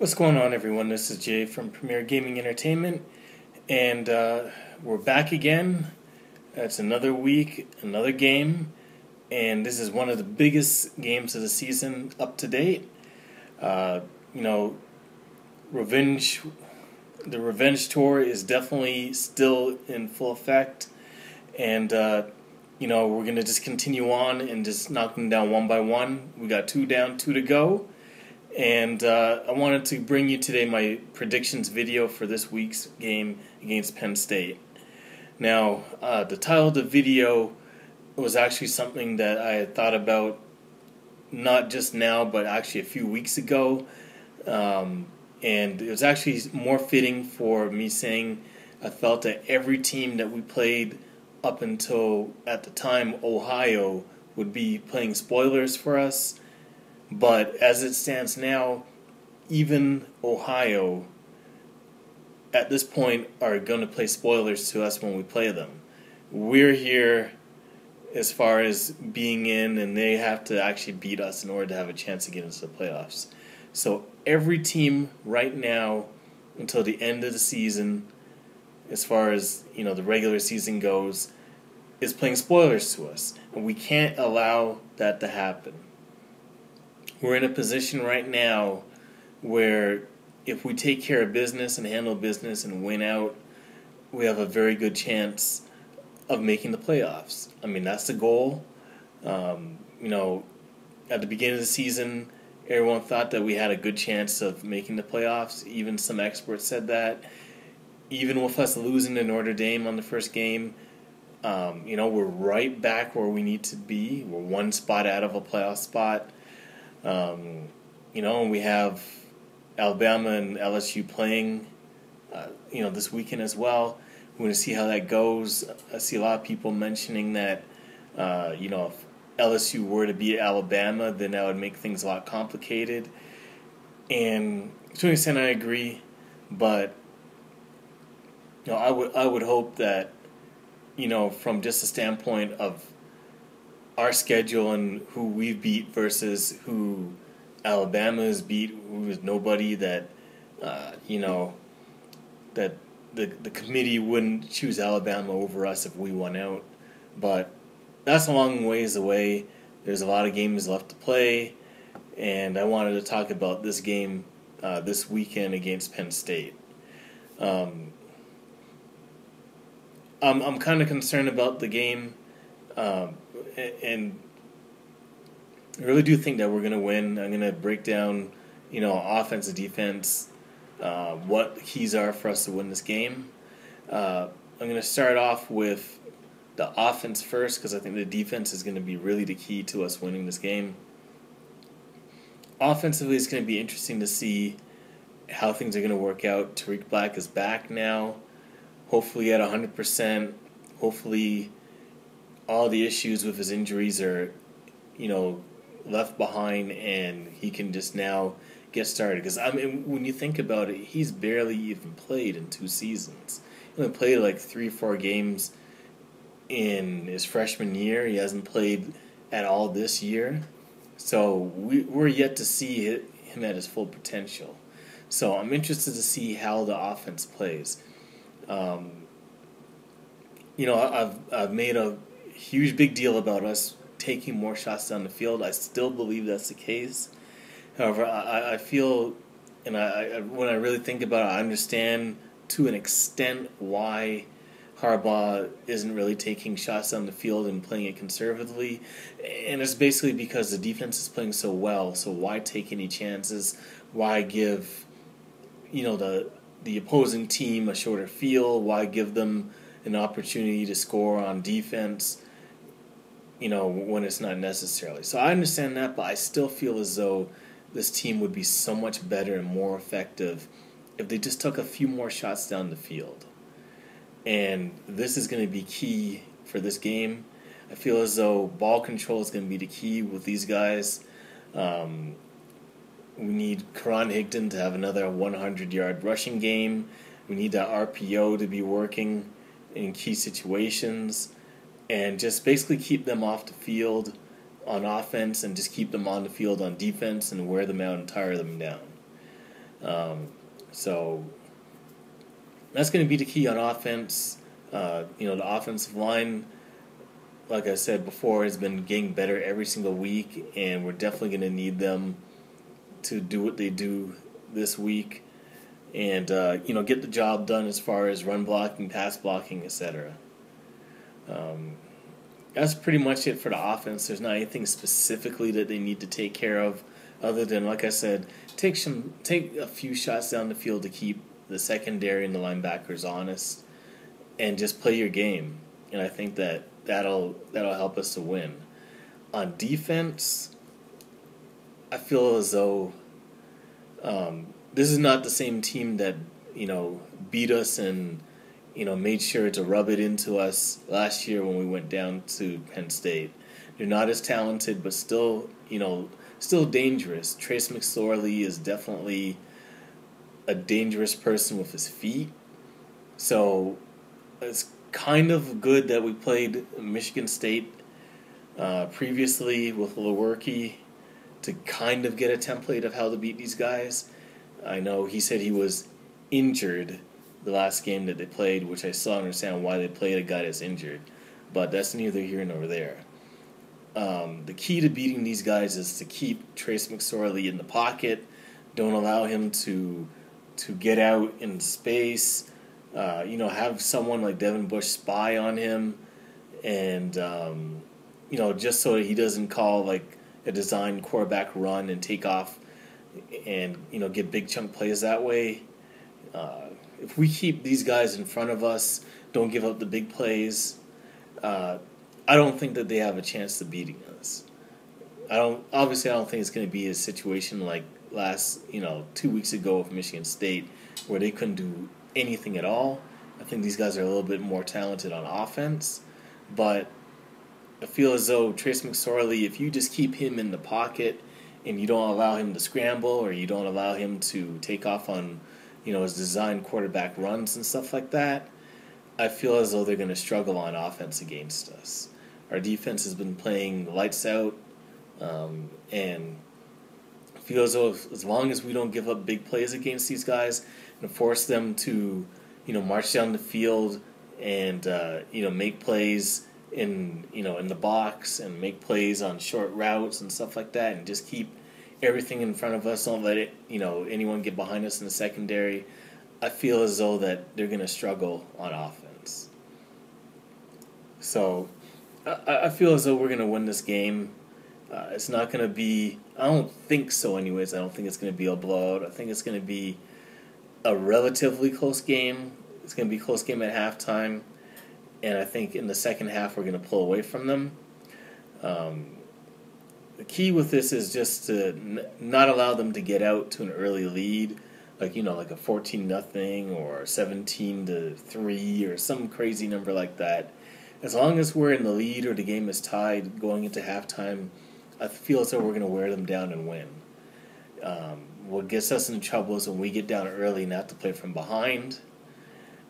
What's going on, everyone? This is Jay from Premier Gaming Entertainment, and we're back again. It's another week, another game, and this is one of the biggest games of the season up to date. You know, the Revenge Tour is definitely still in full effect, and you know, we're gonna just continue on and just knock them down one by one. We got 2 down, 2 to go. And I wanted to bring you today my predictions video for this week's game against Penn State. Now, the title of the video was actually something that I had thought about not just now, but actually a few weeks ago. And it was actually more fitting for me saying I felt that every team that we played up until, at the time, Ohio, would be playing spoilers for us. But as it stands now, even Ohio, at this point, are going to play spoilers to us when we play them. We're here as far as being in, and they have to actually beat us in order to have a chance to get into the playoffs. So every team right now, until the end of the season, as far as the regular season goes, is playing spoilers to us. And we can't allow that to happen. We're in a position right now where if we take care of business and handle business and win out, we have a very good chance of making the playoffs. I mean, that's the goal. At the beginning of the season, everyone thought that we had a good chance of making the playoffs. Even some experts said that. Even with us losing to Notre Dame on the first game, we're right back where we need to be. We're one spot out of a playoff spot. And we have Alabama and LSU playing, this weekend as well. We're going to see how that goes. I see a lot of people mentioning that, if LSU were to beat Alabama, then that would make things a lot complicated. And to an extent, I agree. But, I would hope that, from just a standpoint of our schedule and who we've beat versus who Alabama has beat, who is nobody, that that the committee wouldn't choose Alabama over us if we won out. But that's a long ways away. There's a lot of games left to play, and I wanted to talk about this game this weekend against Penn State. I'm kind of concerned about the game. And I really do think that we're going to win. I'm going to break down, offense and defense, what the keys are for us to win this game. I'm going to start off with the offense first because I think the defense is going to be really the key to us winning this game. Offensively, it's going to be interesting to see how things are going to work out. Tariq Black is back now, hopefully at 100%. Hopefully all the issues with his injuries are, left behind, and he can just now get started. Because, when you think about it, he's barely even played in 2 seasons. He only played like 3 or 4 games in his freshman year. He hasn't played at all this year. So we're yet to see him at his full potential. So I'm interested to see how the offense plays. I've made a huge big deal about us taking more shots down the field. I still believe that's the case. However, I feel, and when I really think about it, I understand to an extent why Harbaugh isn't really taking shots down the field and playing it conservatively. And it's basically because the defense is playing so well, so why take any chances? Why give, the opposing team a shorter field? Why give them an opportunity to score on defense, when it's not necessarily. So I understand that, but I still feel as though this team would be so much better and more effective if they just took a few more shots down the field. And this is going to be key for this game. I feel as though ball control is going to be the key with these guys. We need Karan Higdon to have another 100-yard rushing game. We need that RPO to be working in key situations, and just basically keep them off the field on offense and just keep them on the field on defense and wear them out and tire them down. So that's going to be the key on offense. The offensive line, like I said before, has been getting better every single week, and we're definitely going to need them to do what they do this week, and get the job done as far as run blocking, pass blocking, etc. That's pretty much it for the offense. There's not anything specifically that they need to take care of, other than, like I said, take a few shots down the field to keep the secondary and the linebackers honest, and just play your game. And I think that'll help us to win. On defense, I feel as though this is not the same team that beat us and made sure to rub it into us last year when we went down to Penn State. They're not as talented, but still dangerous. Trace McSorley is definitely a dangerous person with his feet. So it's kind of good that we played Michigan State previously with Lewerke to kind of get a template of how to beat these guys. I know he said he was injured the last game that they played, which I still understand why they played a guy that's injured, but that's neither here nor there. The key to beating these guys is to keep Trace McSorley in the pocket. Don't allow him to get out in space. Have someone like Devin Bush spy on him, and just so that he doesn't call like a design quarterback run and take off and get big chunk plays that way. If we keep these guys in front of us, don't give up the big plays, I don't think that they have a chance to beating us. I don't think it's going to be a situation like last 2 weeks ago with Michigan State where they couldn't do anything at all. I think these guys are a little bit more talented on offense, but I feel as though Trace McSorley, if you just keep him in the pocket and you don't allow him to scramble or you don't allow him to take off on his design quarterback runs and stuff like that, I feel as though they're going to struggle on offense against us. Our defense has been playing lights out, and I feel as though as long as we don't give up big plays against these guys and force them to march down the field and make plays in the box and make plays on short routes and stuff like that, and just keep everything in front of us, don't let it anyone get behind us in the secondary, I feel as though that they're going to struggle on offense. So I feel as though we're going to win this game. It's not going to be, I don't think so anyways, I don't think it's going to be a blowout. I think it's going to be a relatively close game. It's going to be a close game at halftime, and I think in the second half we're going to pull away from them. The key with this is just to not allow them to get out to an early lead, like a 14-0 or 17-3 or some crazy number like that. As long as we're in the lead or the game is tied going into halftime, I feel as though we're going to wear them down and win. What gets us in trouble is when we get down early and have to play from behind.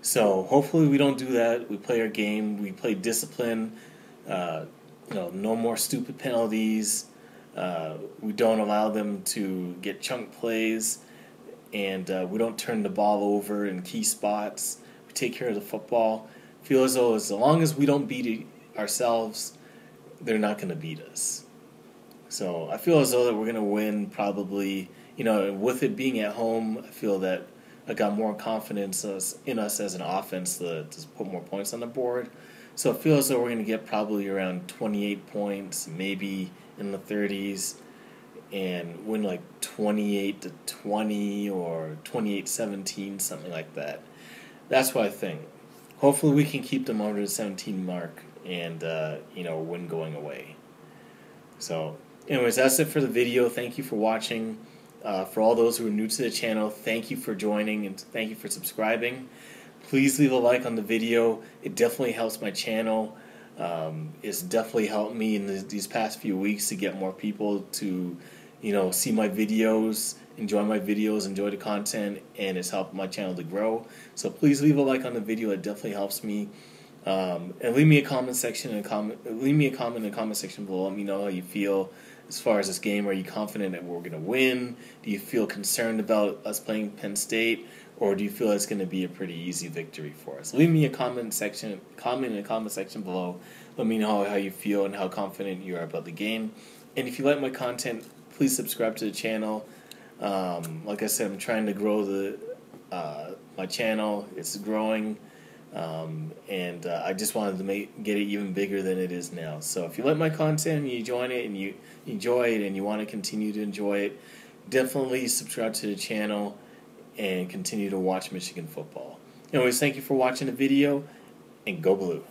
So hopefully we don't do that. We play our game. We play discipline. No more stupid penalties. We don't allow them to get chunk plays, and we don't turn the ball over in key spots. We take care of the football. I feel as though as long as we don't beat it ourselves, they're not going to beat us. So I feel as though that we're going to win probably. With it being at home, I feel that I got more confidence in us as an offense to put more points on the board. So I feel as though we're going to get probably around 28 points, maybe in the 30s, and win like 28-20 or 28-17, something like that. That's what I think. Hopefully we can keep them under the 17 mark and win going away. So anyways, that's it for the video. Thank you for watching. For all those who are new to the channel, thank you for joining and thank you for subscribing. Please leave a like on the video. It definitely helps my channel. It's definitely helped me in these past few weeks to get more people to, see my videos, enjoy my videos, enjoy the content, and it's helped my channel to grow. So please leave a like on the video. It definitely helps me. And leave me a comment in the comment section below. Let me know how you feel as far as this game? Are you confident that we're going to win? Do you feel concerned about us playing Penn State? Or do you feel it's going to be a pretty easy victory for us? Leave me a comment in the comment section below. Let me know how you feel and how confident you are about the game. And if you like my content, please subscribe to the channel. Like I said, I'm trying to grow my channel. It's growing. I just wanted to get it even bigger than it is now. So if you like my content and you enjoy it and you want to continue to enjoy it, definitely subscribe to the channel and continue to watch Michigan football. Anyways, thank you for watching the video, and go Blue.